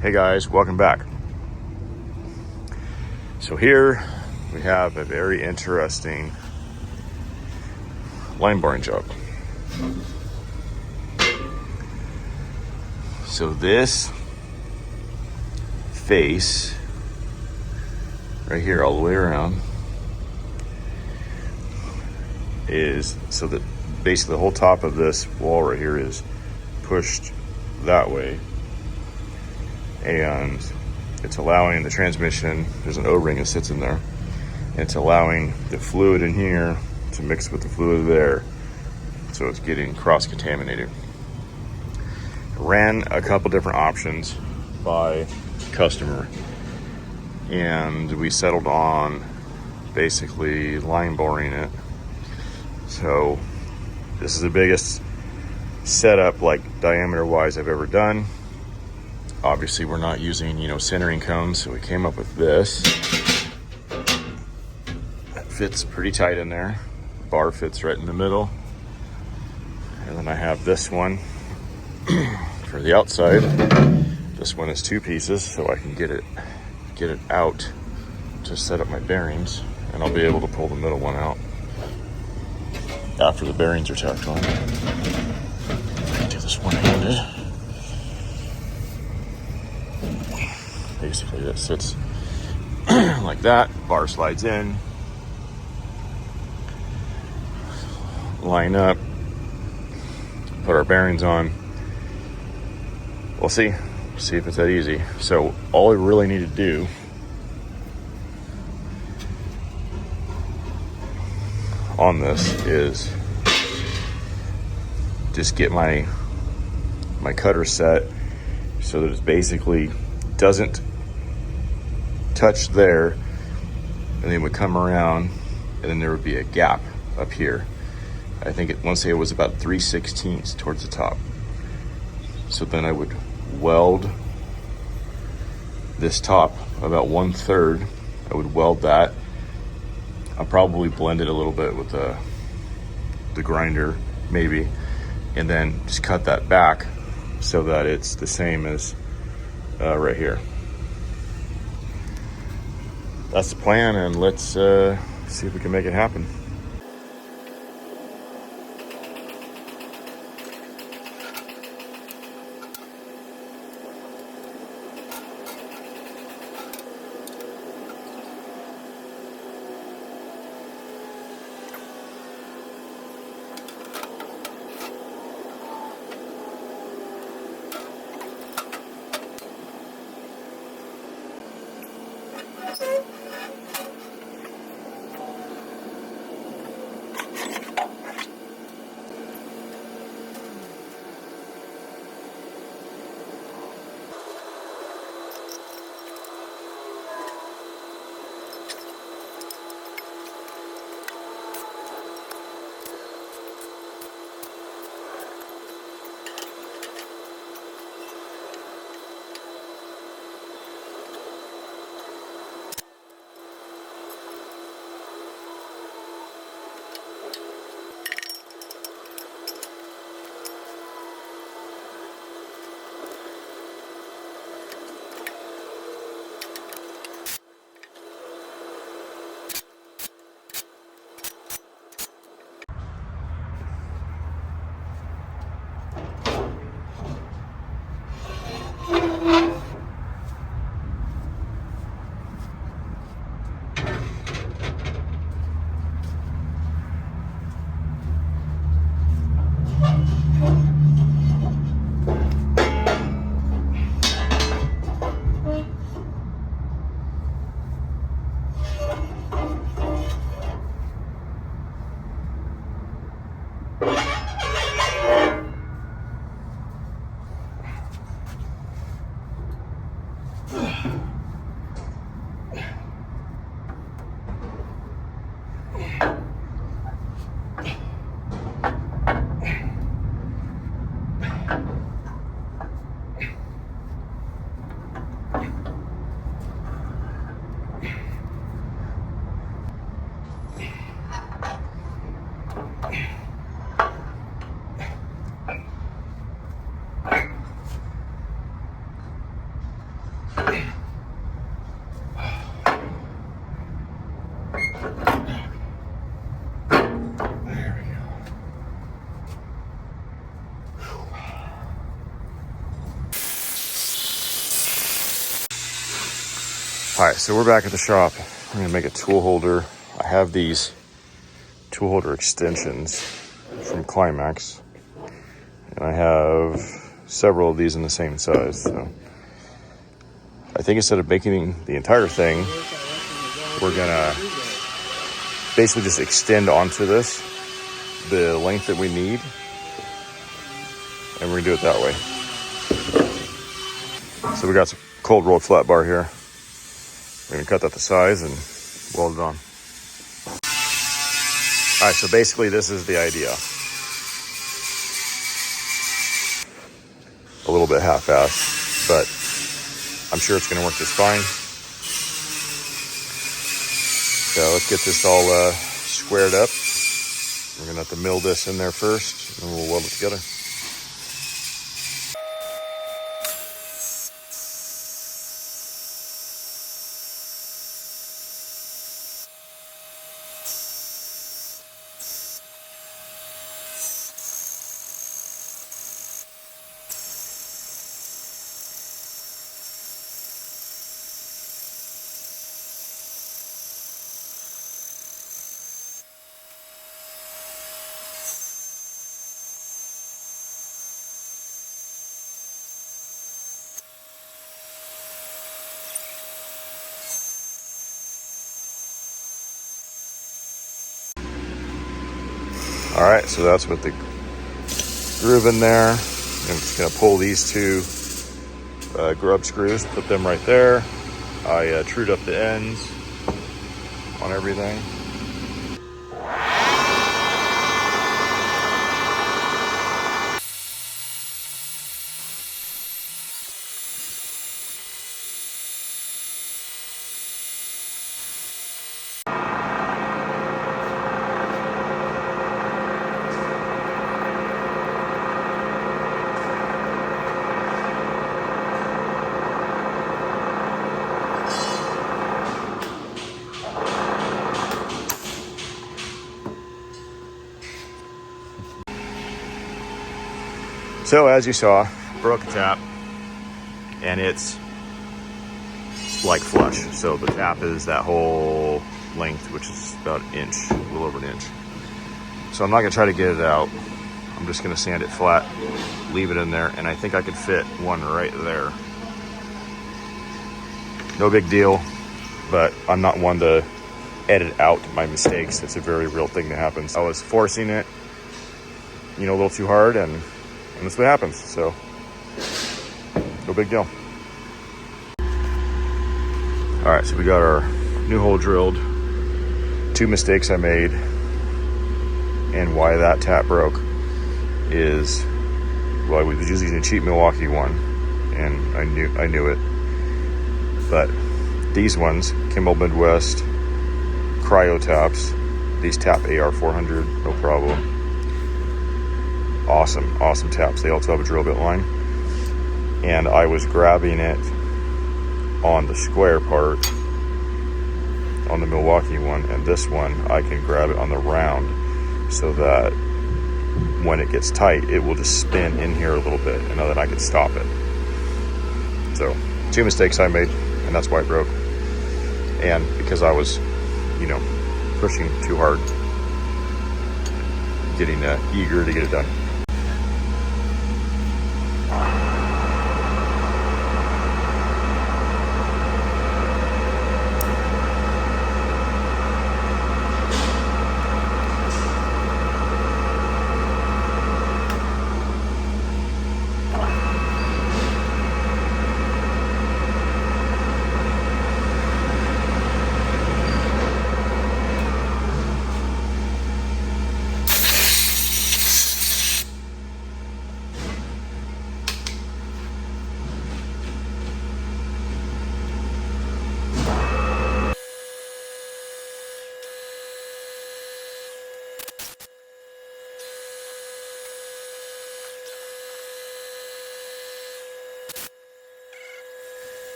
Hey guys, welcome back. So here we have a very interesting line boring job. So this face right here all the way around is so that basically the whole top of this wall right here is pushed that way, and it's allowing the transmission, there's an O-ring that sits in there, and it's allowing the fluid in here to mix with the fluid there, so it's getting cross-contaminated. Ran a couple different options by customer, and we settled on basically line boring it. So this is the biggest setup, like diameter wise, I've ever done. Obviously we're not using, centering cones, so we came up with this. That fits pretty tight in there. Bar fits right in the middle. And then I have this one for the outside. This one is 2 pieces, so I can get it out to set up my bearings, and I'll be able to pull the middle one out after the bearings are tacked on. Do this one-handed. Basically that sits like that, bar slides in, line up, put our bearings on. We'll see if it's that easy. So all we really need to do on this is just get my cutter set so that it basically doesn't touch there, and then would come around, and then there would be a gap up here. I think I want to say it was about 3/16 towards the top. So then I would weld this top about 1/3. I would weld that. I'll probably blend it a little bit with the grinder, maybe, and then just cut that back so that it's the same as right here. That's the plan, and let's see if we can make it happen. All right, so we're back at the shop. I'm gonna make a tool holder. I have these tool holder extensions from Climax, and I have several of these in the same size. So I think instead of making the entire thing, we're gonna basically just extend onto this the length that we need, and we're gonna do it that way. So we got some cold rolled flat bar here. We're gonna cut that to size and weld it on. All right, so basically this is the idea. A little bit half-assed, but I'm sure it's gonna work just fine. So let's get this all squared up. We're gonna have to mill this in there first, and we'll weld it together. All right, so that's with the groove in there. I'm just gonna pull these two grub screws, put them right there. I trued up the ends on everything. So as you saw, broke a tap, and it's like flush. So the tap is that whole length, which is about an inch, a little over an inch. So I'm not gonna try to get it out. I'm just gonna sand it flat, leave it in there, and I think I could fit one right there. No big deal, but I'm not one to edit out my mistakes. It's a very real thing that happens. I was forcing it, a little too hard, and that's what happens. So no big deal. All right, so we got our new hole drilled. Two mistakes I made, and why that tap broke is, well, I was using a cheap Milwaukee one, and I knew it. But these ones, Kimball Midwest cryo taps, these tap AR400, no problem. Awesome taps. They also have a drill bit line. And I was grabbing it on the square part on the Milwaukee one, and this one I can grab it on the round, so that when it gets tight, it will just spin in here a little bit, and then I can stop it. So, two mistakes I made, and that's why it broke. And because I was, pushing too hard, getting eager to get it done.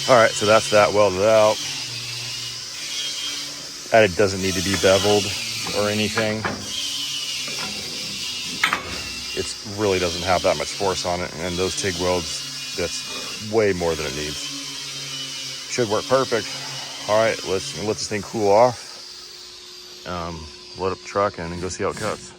All right, so that's that welded out. That it doesn't need to be beveled or anything. It really doesn't have that much force on it, and those TIG welds, that's way more than it needs. Should work perfect. All right, let's let this thing cool off. Load up the truck and then go see how it cuts.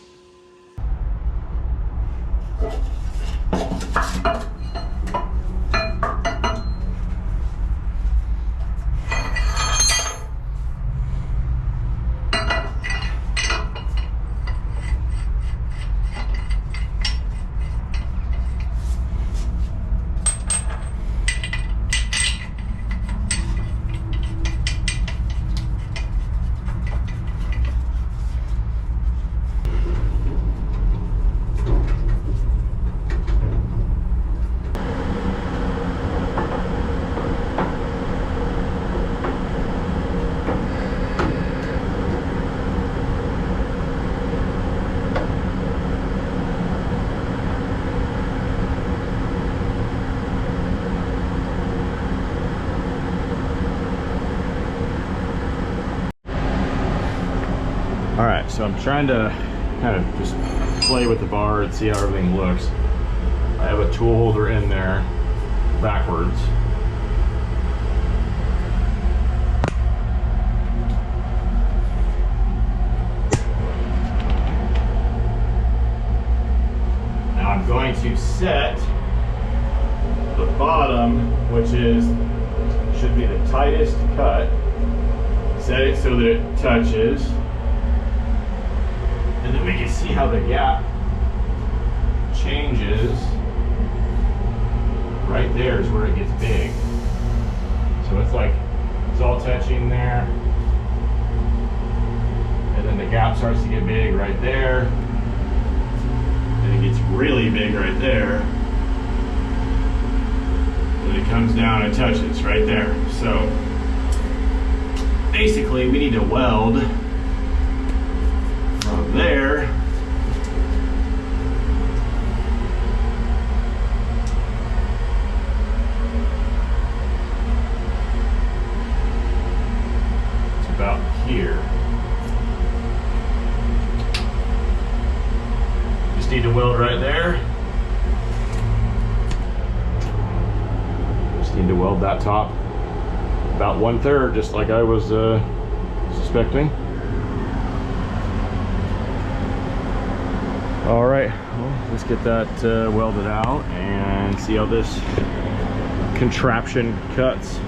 All right, so I'm trying to kind of just play with the bar and see how everything looks. I have a tool holder in there backwards. Now I'm going to set the bottom, which should be the tightest cut. Set it so that it touches. And then we can see how the gap changes. Right there is where it gets big. So it's like, it's all touching there. And then the gap starts to get big right there. And it gets really big right there. And it comes down and touches right there. So basically we need to weld from there to about here. Just need to weld right there. Just need to weld that top about 1/3, just like I was suspecting. All right, well, let's get that welded out and see how this contraption cuts.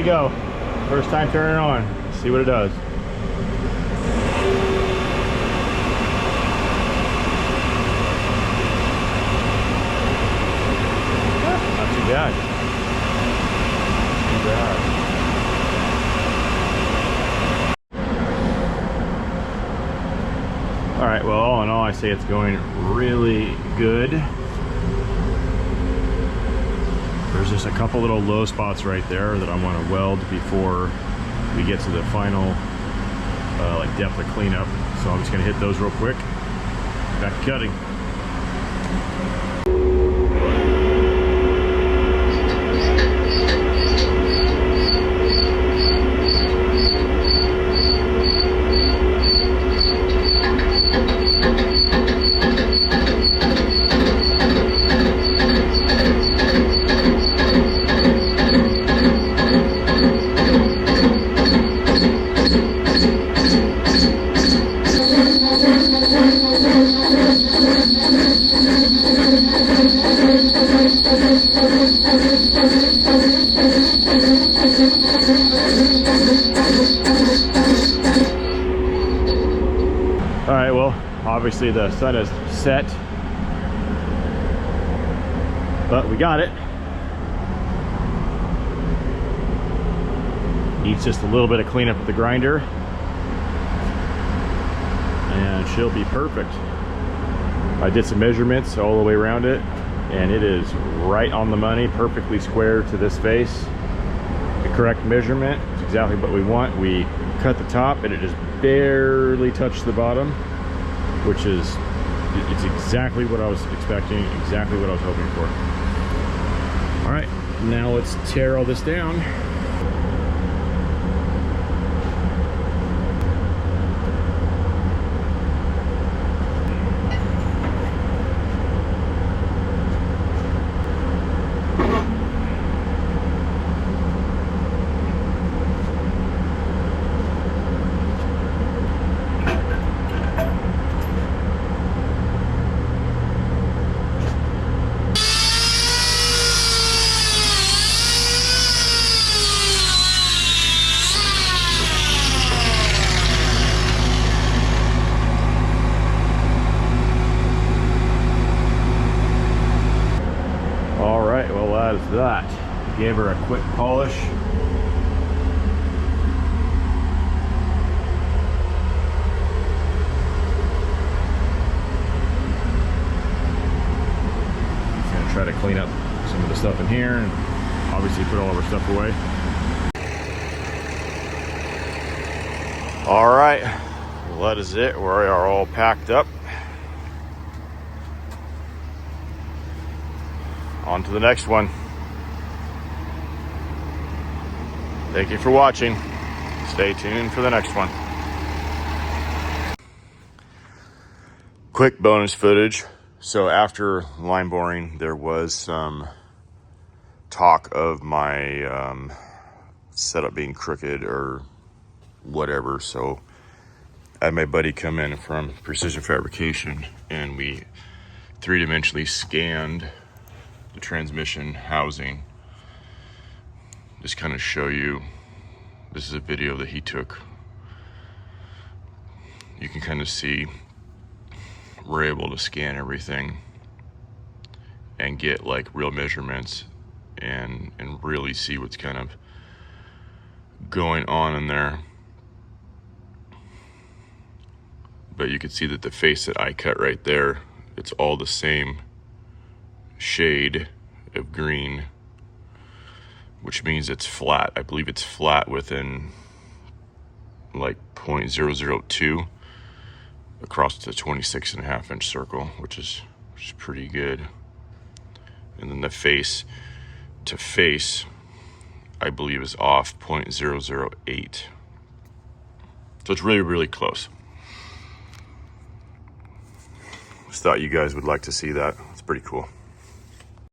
we go. First time turning it on. Let's see what it does. Not too bad. Not too bad. All right, well, all in all, I say it's going really good. There's just a couple little low spots right there that I want to weld before we get to the final like depth of cleanup. So I'm just going to hit those real quick. Back to cutting. All right, well, obviously the sun is set, but we got it. Needs just a little bit of cleanup with the grinder, and she'll be perfect. I did some measurements all the way around it, and it is right on the money, perfectly square to this face. The correct measurement is exactly what we want. We cut the top and it just barely touched the bottom, which is, it's exactly what I was expecting, exactly what I was hoping for. All right, now let's tear all this down. That gave her a quick polish. Just gonna try to clean up some of the stuff in here and obviously put all of our stuff away. All right, well, that is it. We are all packed up. On to the next one. Thank you for watching. Stay tuned for the next one. Quick bonus footage. So after line boring, there was some talk of my setup being crooked or whatever. So I had my buddy come in from Precision Fabrication, and we three-dimensionally scanned the transmission housing. Just kind of show you, this is a video that he took. You can kind of see we're able to scan everything and get like real measurements and really see what's kind of going on in there. But you can see that the face that I cut right there, it's all the same shade of green, which means it's flat. I believe it's flat within like 0.002 across the 26.5-inch circle, which is pretty good. And then the face to face, I believe, is off 0.008. So it's really, really close. Just thought you guys would like to see that. It's pretty cool.